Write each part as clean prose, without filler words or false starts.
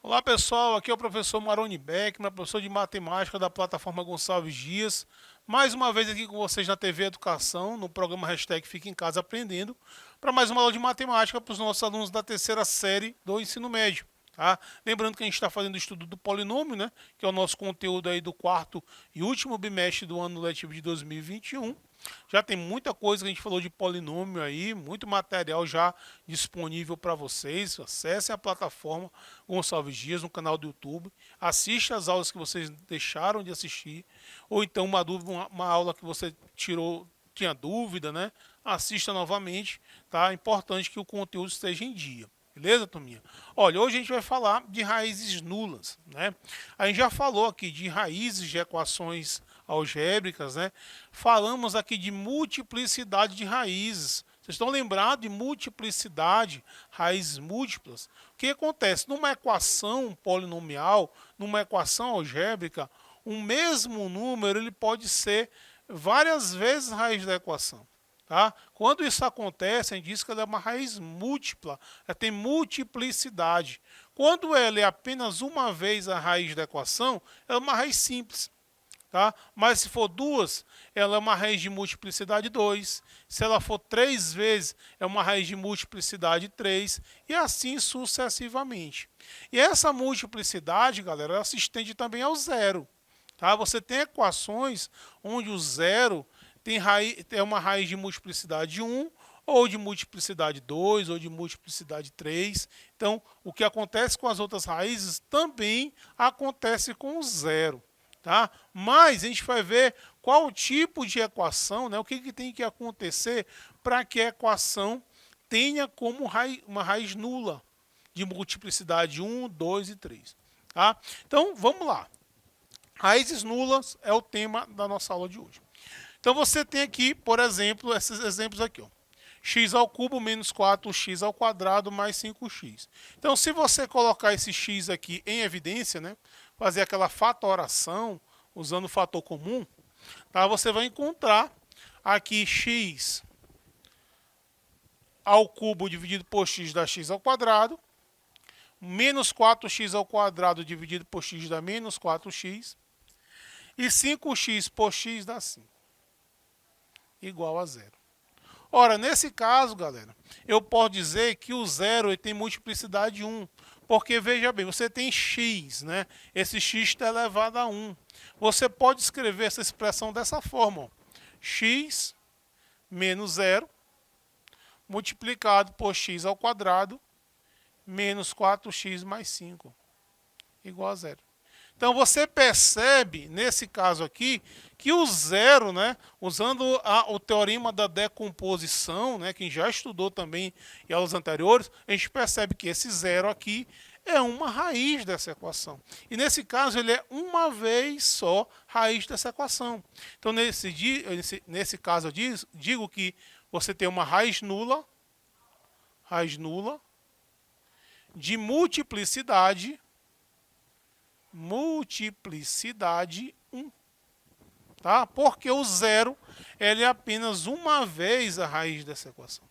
Olá pessoal, aqui é o professor Maroni Beckman, professor de matemática da plataforma Gonçalves Dias. Mais uma vez aqui com vocês na TV Educação, no programa Hashtag Fique em Casa Aprendendo, para mais uma aula de matemática para os nossos alunos da terceira série do ensino médio. Tá? Lembrando que a gente está fazendo o estudo do polinômio, né? Que é o nosso conteúdo aí do quarto e último bimestre do ano letivo de 2021. Já tem muita coisa que a gente falou de polinômio aí, muito material já disponível para vocês. Acessem a plataforma Gonçalves Dias no canal do YouTube. Assista as aulas que vocês deixaram de assistir. Ou então uma aula que você tinha dúvida, né? Assista novamente, tá? É importante que o conteúdo esteja em dia. Beleza, turminha? Olha, hoje a gente vai falar de raízes nulas, né? A gente já falou aqui de raízes de equações algébricas, né? Falamos aqui de multiplicidade de raízes. Vocês estão lembrados de multiplicidade, raízes múltiplas? O que acontece? Numa equação polinomial, numa equação algébrica, um mesmo número ele pode ser várias vezes a raiz da equação. Tá? Quando isso acontece, a gente diz que ela é uma raiz múltipla, ela tem multiplicidade. Quando ela é apenas uma vez a raiz da equação, ela é uma raiz simples. Tá? Mas se for duas, ela é uma raiz de multiplicidade 2. Se ela for três vezes, é uma raiz de multiplicidade 3. E assim sucessivamente. E essa multiplicidade, galera, ela se estende também ao zero. Tá? Você tem equações onde o zero é uma raiz de multiplicidade 1, ou de multiplicidade 2, ou de multiplicidade 3. Então, o que acontece com as outras raízes também acontece com o zero. Tá? Mas a gente vai ver qual tipo de equação, né? O que tem que acontecer para que a equação tenha como uma raiz nula de multiplicidade 1, 2 e 3. Tá? Então, vamos lá. Raízes nulas é o tema da nossa aula de hoje. Então você tem aqui, por exemplo, esses exemplos aqui. Ó. X ao cubo menos 4x ao quadrado mais 5x. Então se você colocar esse x aqui em evidência, né, fazer aquela fatoração usando o fator comum, tá, você vai encontrar aqui x ao cubo dividido por x dá x ao quadrado, menos 4x ao quadrado dividido por x dá menos 4x, e 5x por x dá 5. Igual a zero. Ora, nesse caso, galera, eu posso dizer que o zero ele tem multiplicidade 1. Porque, veja bem, você tem x, né? Esse x está elevado a 1. Você pode escrever essa expressão dessa forma. Ó. X menos 0 multiplicado por x ao quadrado menos 4x mais 5 igual a zero. Então você percebe, nesse caso aqui, que o zero, né, usando o teorema da decomposição, né, quem já estudou também em aulas anteriores, a gente percebe que esse zero aqui é uma raiz dessa equação. E nesse caso ele é uma vez só raiz dessa equação. Então nesse caso eu digo que você tem uma raiz nula de multiplicidade 1, tá? Porque o zero ele é apenas uma vez a raiz dessa equação.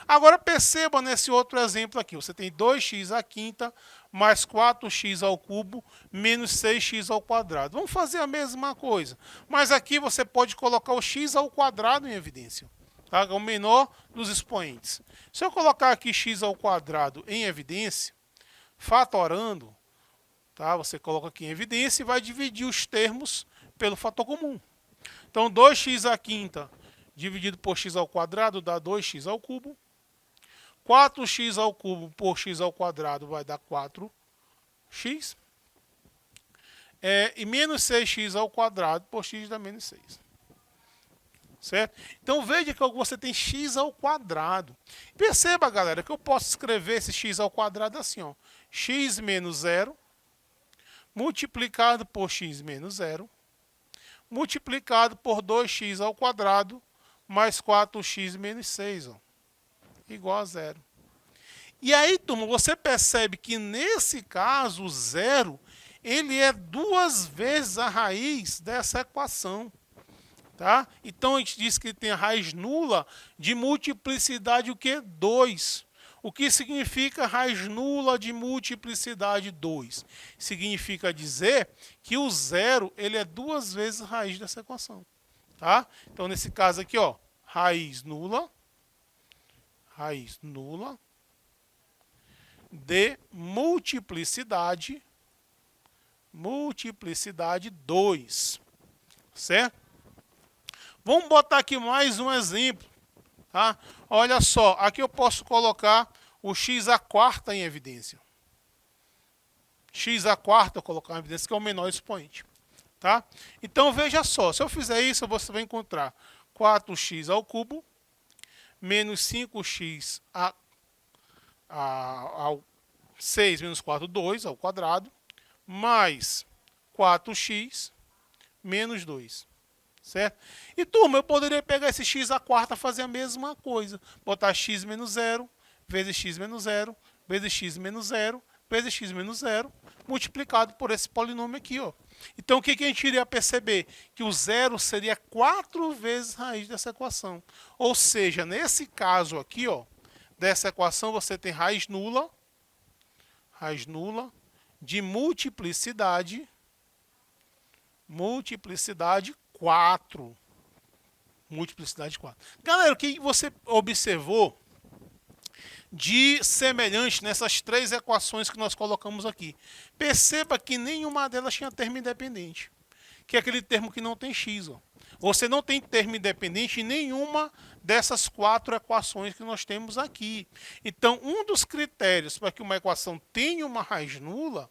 Agora perceba nesse outro exemplo aqui, você tem 2x à quinta mais 4x ao cubo menos 6x ao quadrado. Vamos fazer a mesma coisa, mas aqui você pode colocar o x ao quadrado em evidência, tá? É o menor dos expoentes. Se eu colocar aqui x ao quadrado em evidência, fatorando, tá? Você coloca aqui em evidência e vai dividir os termos pelo fator comum. Então, 2x à quinta dividido por x ao quadrado dá 2x ao cubo. 4x ao cubo por x ao quadrado vai dar 4x. E menos 6x ao quadrado por x dá menos 6. Certo? Então, veja que você tem x ao quadrado. Perceba, galera, que eu posso escrever esse x ao quadrado assim. Ó, x menos 0 multiplicado por x menos 0, multiplicado por 2x ao quadrado, mais 4x menos 6, ó, igual a 0. E aí, turma, você percebe que nesse caso, o zero, ele é 2 vezes a raiz dessa equação. Tá? Então a gente diz que ele tem a raiz nula de multiplicidade o quê? 2. O que significa raiz nula de multiplicidade 2? Significa dizer que o zero ele é 2 vezes a raiz dessa equação. Tá? Então nesse caso aqui, ó, raiz nula de multiplicidade 2. Certo? Vamos botar aqui mais um exemplo. Tá? Olha só, aqui eu posso colocar o x à quarta em evidência. X à quarta eu colocar em evidência, que é o menor expoente. Tá? Então veja só, se eu fizer isso, você vai encontrar 4x ao cubo menos 5x ao 6 menos 4, 2 ao quadrado, mais 4x menos 2. Certo? E, turma, eu poderia pegar esse x à quarta e fazer a mesma coisa. Botar x menos 0, vezes x menos 0, vezes x menos 0, vezes x menos 0, multiplicado por esse polinômio aqui. Ó. Então, o que a gente iria perceber? Que o zero seria 4 vezes a raiz dessa equação. Ou seja, nesse caso aqui, ó, dessa equação, você tem raiz nula de multiplicidade 4. Multiplicidade 4. Galera, o que você observou de semelhante nessas 3 equações que nós colocamos aqui? Perceba que nenhuma delas tinha termo independente, que é aquele termo que não tem x. Ó. Você não tem termo independente em nenhuma dessas 4 equações que nós temos aqui. Então, um dos critérios para que uma equação tenha uma raiz nula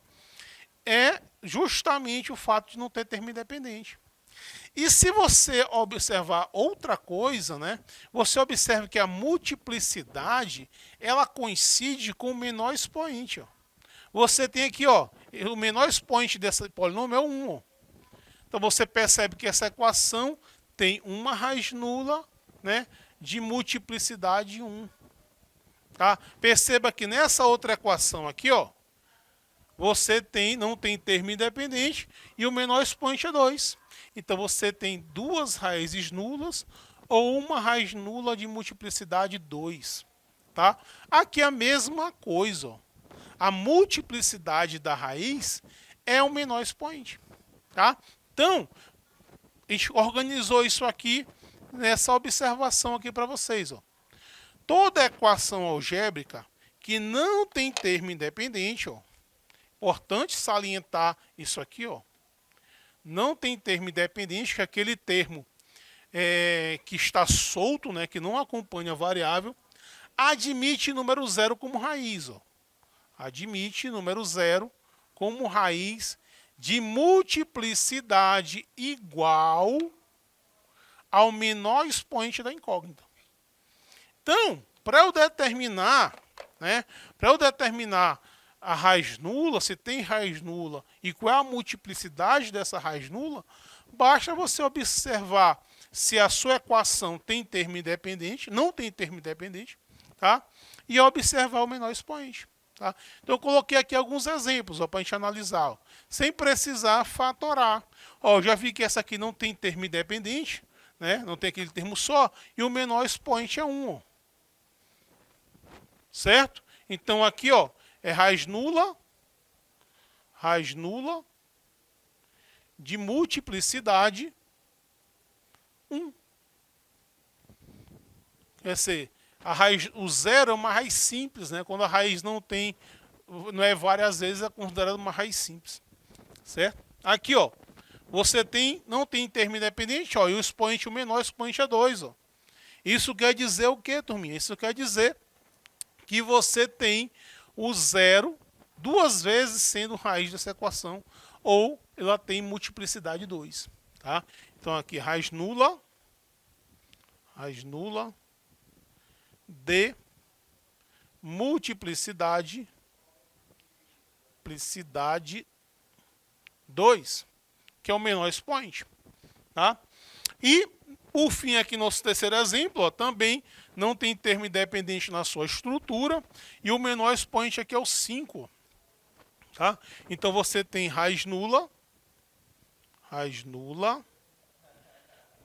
é justamente o fato de não ter termo independente. E se você observar outra coisa, né, você observa que a multiplicidade ela coincide com o menor expoente. Ó. Você tem aqui, ó, o menor expoente desse polinômio é 1. Ó. Então você percebe que essa equação tem uma raiz nula, né, de multiplicidade 1. Tá? Perceba que nessa outra equação aqui, ó, você não tem termo independente e o menor expoente é 2. Então você tem 2 raízes nulas ou uma raiz nula de multiplicidade 2. Tá? Aqui é a mesma coisa. Ó. A multiplicidade da raiz é o menor expoente. Tá? Então, a gente organizou isso aqui nessa observação aqui para vocês. Ó. Toda equação algébrica que não tem termo independente, ó, importante salientar isso aqui, ó, não tem termo independente, que é aquele termo que está solto, né, que não acompanha a variável, admite número zero como raiz. Ó. Admite número zero como raiz de multiplicidade igual ao menor expoente da incógnita. Então, para eu determinar a raiz nula, se tem raiz nula e qual é a multiplicidade dessa raiz nula, basta você observar se a sua equação tem termo independente, não tem termo independente, tá? E observar o menor expoente. Tá? Então eu coloquei aqui alguns exemplos para a gente analisar, ó, sem precisar fatorar. Ó, já vi que essa aqui não tem termo independente, né? Não tem aquele termo só, e o menor expoente é 1. Ó. Certo? Então aqui, ó, é raiz nula de multiplicidade 1. Quer dizer, o zero é uma raiz simples, né? Quando a raiz não é várias vezes, é considerada uma raiz simples. Certo? Aqui, ó, você não tem termo independente, ó, e o menor expoente é 2. Ó. Isso quer dizer o quê, turminha? Isso quer dizer que você tem o zero 2 vezes sendo raiz dessa equação, ou ela tem multiplicidade 2. Tá? Então aqui, raiz nula de multiplicidade 2, que é o menor expoente. Tá? E, por fim, aqui nosso terceiro exemplo, ó, também não tem termo independente na sua estrutura, e o menor expoente aqui é o 5. Tá? Então você tem raiz nula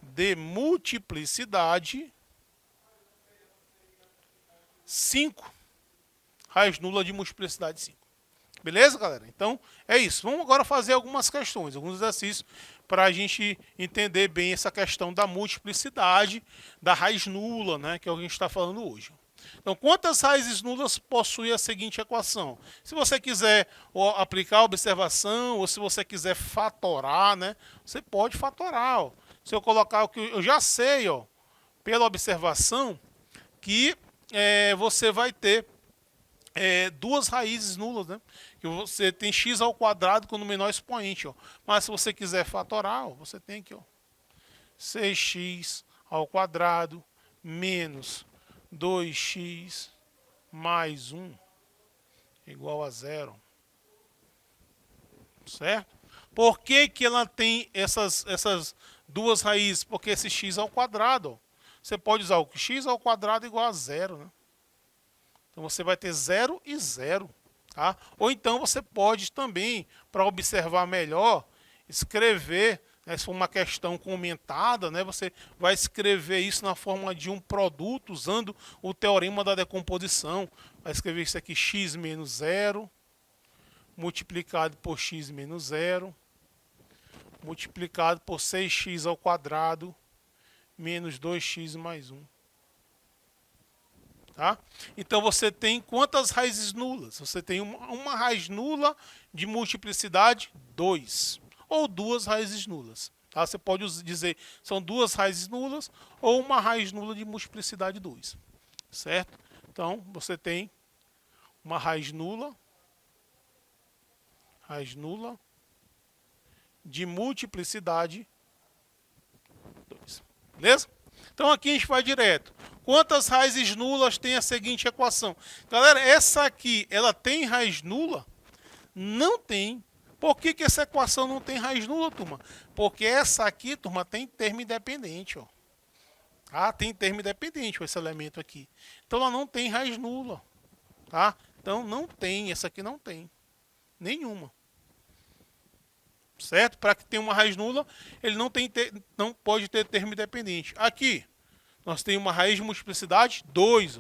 de multiplicidade 5. Raiz nula de multiplicidade 5. Beleza, galera? Então, é isso. Vamos agora fazer algumas questões, alguns exercícios, para a gente entender bem essa questão da multiplicidade da raiz nula, né? Que é o que a gente está falando hoje. Então, quantas raízes nulas possui a seguinte equação? Se você quiser aplicar a observação, ou se você quiser fatorar, né? Você pode fatorar. Ó. Se eu colocar o que eu já sei, ó, pela observação, que você vai ter duas raízes nulas, né? Que você tem x ao quadrado com o menor expoente, ó. Mas se você quiser fatorar, ó, você tem aqui, ó, 6x ao quadrado menos 2x mais 1 igual a 0. Certo? Por que que ela tem essas duas raízes? Porque esse x ao quadrado, ó, você pode usar o x ao quadrado igual a 0, né? Então você vai ter 0 e 0. Tá? Ou então você pode também, para observar melhor, escrever, né, se for uma questão comentada, né, você vai escrever isso na forma de um produto, usando o teorema da decomposição. Vai escrever isso aqui, x menos 0, multiplicado por x menos 0, multiplicado por 6x ao quadrado, menos 2x mais 1. Tá? Então você tem quantas raízes nulas? Você tem uma raiz nula de multiplicidade 2, ou duas raízes nulas. Tá? Você pode dizer são duas raízes nulas ou uma raiz nula de multiplicidade 2. Certo? Então você tem uma raiz nula de multiplicidade 2. Beleza? Então aqui a gente vai direto. Quantas raízes nulas tem a seguinte equação? Galera, essa aqui, ela tem raiz nula? Não tem. Por que que essa equação não tem raiz nula, turma? Porque essa aqui, turma, tem termo independente, ó. Ah, tem termo independente, esse elemento aqui. Então ela não tem raiz nula, tá? Então não tem, essa aqui não tem. Nenhuma. Certo? Para que tenha uma raiz nula, ele não pode ter termo independente. Aqui, nós temos uma raiz de multiplicidade 2.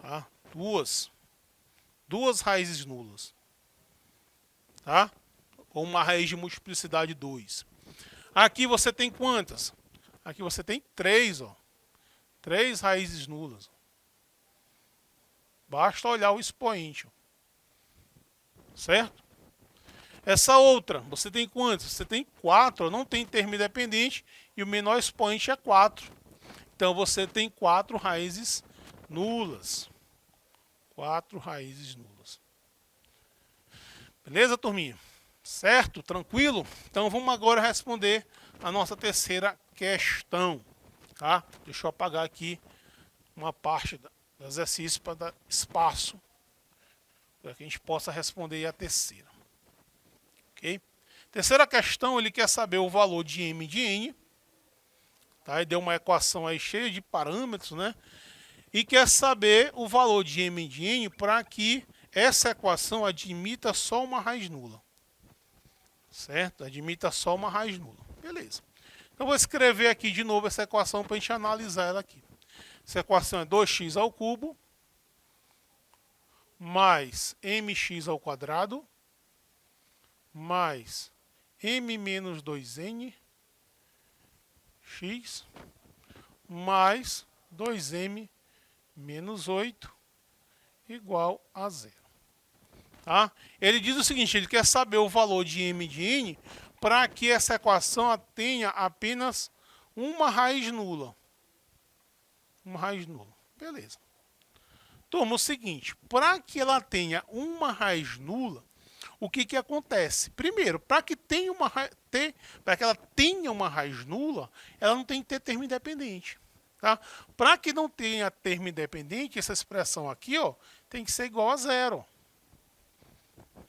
Tá? Duas raízes nulas. Tá? Ou uma raiz de multiplicidade 2. Aqui você tem quantas? Aqui você tem 3. 3 raízes nulas. Basta olhar o expoente. Certo? Essa outra, você tem quantas? Você tem 4, não tem termo independente e o menor expoente é 4. Então você tem 4 raízes nulas. 4 raízes nulas. Beleza, turminha? Certo? Tranquilo? Então vamos agora responder a nossa terceira questão. Tá? Deixa eu apagar aqui uma parte do exercício para dar espaço para que a gente possa responder a terceira. Okay? Terceira questão, ele quer saber o valor de m de n. Tá? Ele deu uma equação aí cheia de parâmetros, né? E quer saber o valor de m de n para que essa equação admita só uma raiz nula. Certo? Admita só uma raiz nula. Beleza. Então vou escrever aqui de novo essa equação para a gente analisar ela aqui. Essa equação é 2x ao cubo mais mx ao quadrado mais m menos 2n x mais 2m menos 8 igual a 0. Tá? Ele diz o seguinte, ele quer saber o valor de m de n para que essa equação tenha apenas uma raiz nula. Uma raiz nula. Beleza. Turma, o seguinte, para que ela tenha uma raiz nula, o que acontece? Primeiro, para que ela tenha uma raiz nula, ela não tem que ter termo independente. Tá? Para que não tenha termo independente, essa expressão aqui, ó, tem que ser igual a 0.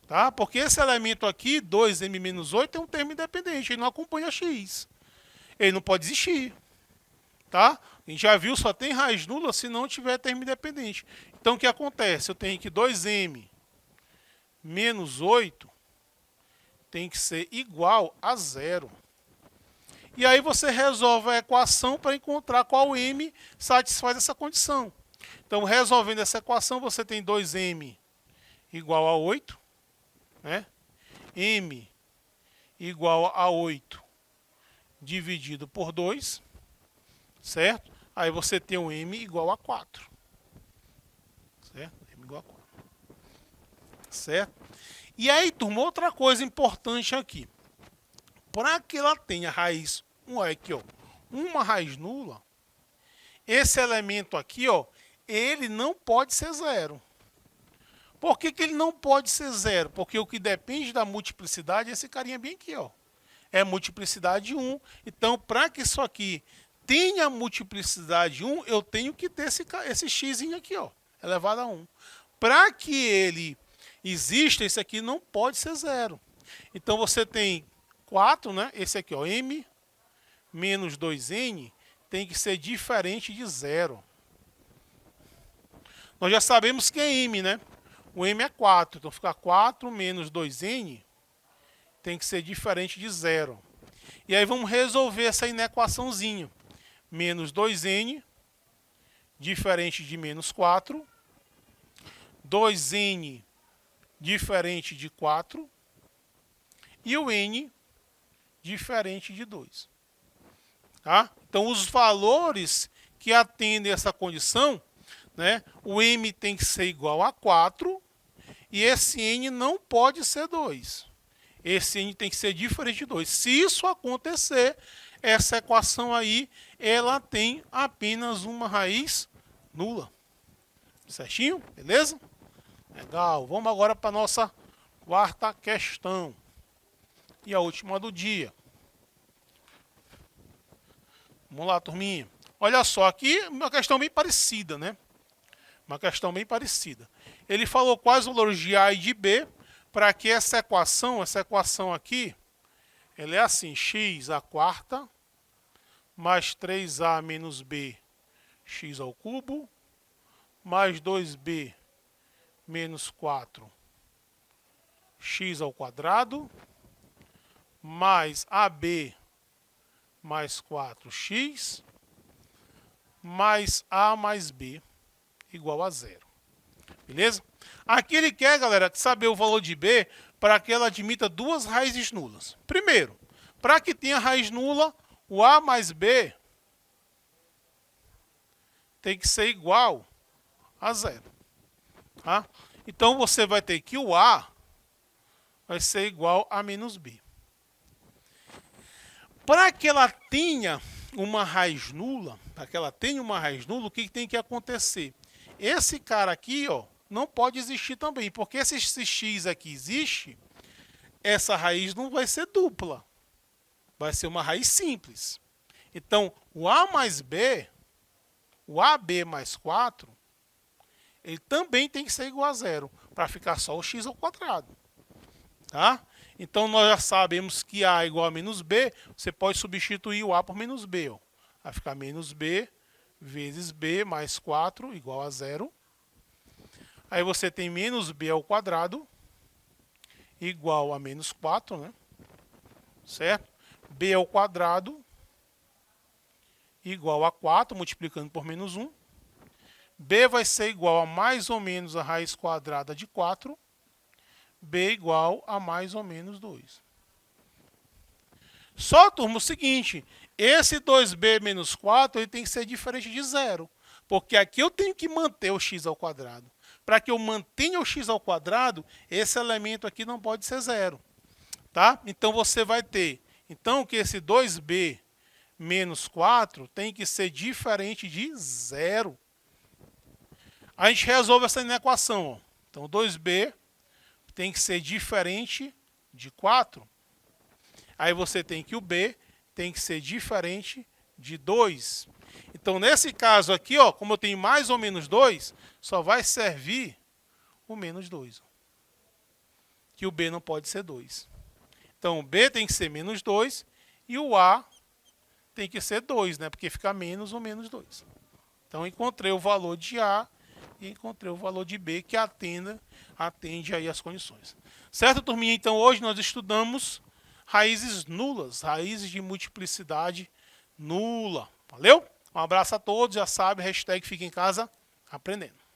Tá? Porque esse elemento aqui, 2m menos 8, é um termo independente, ele não acompanha x. Ele não pode existir. Tá? A gente já viu, só tem raiz nula se não tiver termo independente. Então o que acontece? Eu tenho aqui 2m menos 8 tem que ser igual a 0. E aí você resolve a equação para encontrar qual m satisfaz essa condição. Então, resolvendo essa equação, você tem 2m igual a 8, né? M igual a 8 dividido por 2, certo? Aí você tem um m igual a 4. Certo? M igual a 4. Certo? E aí, turma, outra coisa importante aqui. Para que ela tenha raiz, aqui, ó, uma raiz nula, esse elemento aqui, ó, ele não pode ser zero. Por que ele não pode ser zero? Porque o que depende da multiplicidade é esse carinha bem aqui, ó. É multiplicidade 1. Então, para que isso aqui tenha multiplicidade 1, eu tenho que ter esse x aqui, ó, elevado a 1. Para que ele exista, esse aqui não pode ser zero. Então, você tem 4, né? Esse aqui, ó, m menos 2n tem que ser diferente de zero. Nós já sabemos que é m, né? O m é 4, então fica 4 menos 2n tem que ser diferente de zero. E aí vamos resolver essa inequaçãozinha. Menos 2n diferente de menos 4, 2n diferente de 4 e o n diferente de 2. Tá? Então, os valores que atendem essa condição, né, o m tem que ser igual a 4 e esse n não pode ser 2. Esse n tem que ser diferente de 2. Se isso acontecer, essa equação aí, ela tem apenas uma raiz nula. Certinho? Beleza? Legal. Vamos agora para a nossa quarta questão. E a última do dia. Vamos lá, turminha. Olha só, aqui uma questão bem parecida, né? Uma questão bem parecida. Ele falou quais valores de A e de B para que essa equação aqui, ela é assim, x à quarta mais 3a menos b x ao cubo mais 2b menos 4 x ao quadrado mais ab mais 4x mais a mais b igual a 0. Beleza? Aqui ele quer, galera, saber o valor de b para que ela admita duas raízes nulas. Primeiro, para que tenha raiz nula, o a mais b tem que ser igual a 0. Tá? Então, você vai ter que o a vai ser igual a menos b. Para que ela tenha uma raiz nula, o que tem que acontecer? Esse cara aqui, ó, não pode existir também, porque se esse x aqui existe, essa raiz não vai ser dupla, vai ser uma raiz simples. Então, o a mais b, o ab mais 4, ele também tem que ser igual a 0, para ficar só o x ao quadrado. Tá? Então, nós já sabemos que a é igual a menos b, você pode substituir o a por menos b. Ó. Vai ficar menos b vezes b mais 4 igual a 0. Aí você tem menos b ao quadrado igual a menos 4, né? Certo? B ao quadrado igual a 4, multiplicando por menos 1. B vai ser igual a mais ou menos a raiz quadrada de 4. B igual a mais ou menos 2. Só, turma, o seguinte, esse 2b menos 4 ele tem que ser diferente de 0. Porque aqui eu tenho que manter o x ao quadrado. Para que eu mantenha o x ao quadrado, esse elemento aqui não pode ser 0. Tá? Então, você vai ter que esse 2b menos 4 tem que ser diferente de 0. A gente resolve essa equação. Ó. Então, 2b tem que ser diferente de 4. Aí você tem que o b tem que ser diferente de 2. Então, nesse caso aqui, ó, como eu tenho mais ou menos 2, só vai servir o menos 2. Que o b não pode ser 2. Então, o b tem que ser menos 2 e o a tem que ser 2, né? Porque fica menos ou menos 2. Então, encontrei o valor de a e encontrei o valor de B que atende aí as condições. Certo, turminha? Então hoje nós estudamos raízes nulas, raízes de multiplicidade nula. Valeu? Um abraço a todos, já sabe, hashtag fica em casa aprendendo.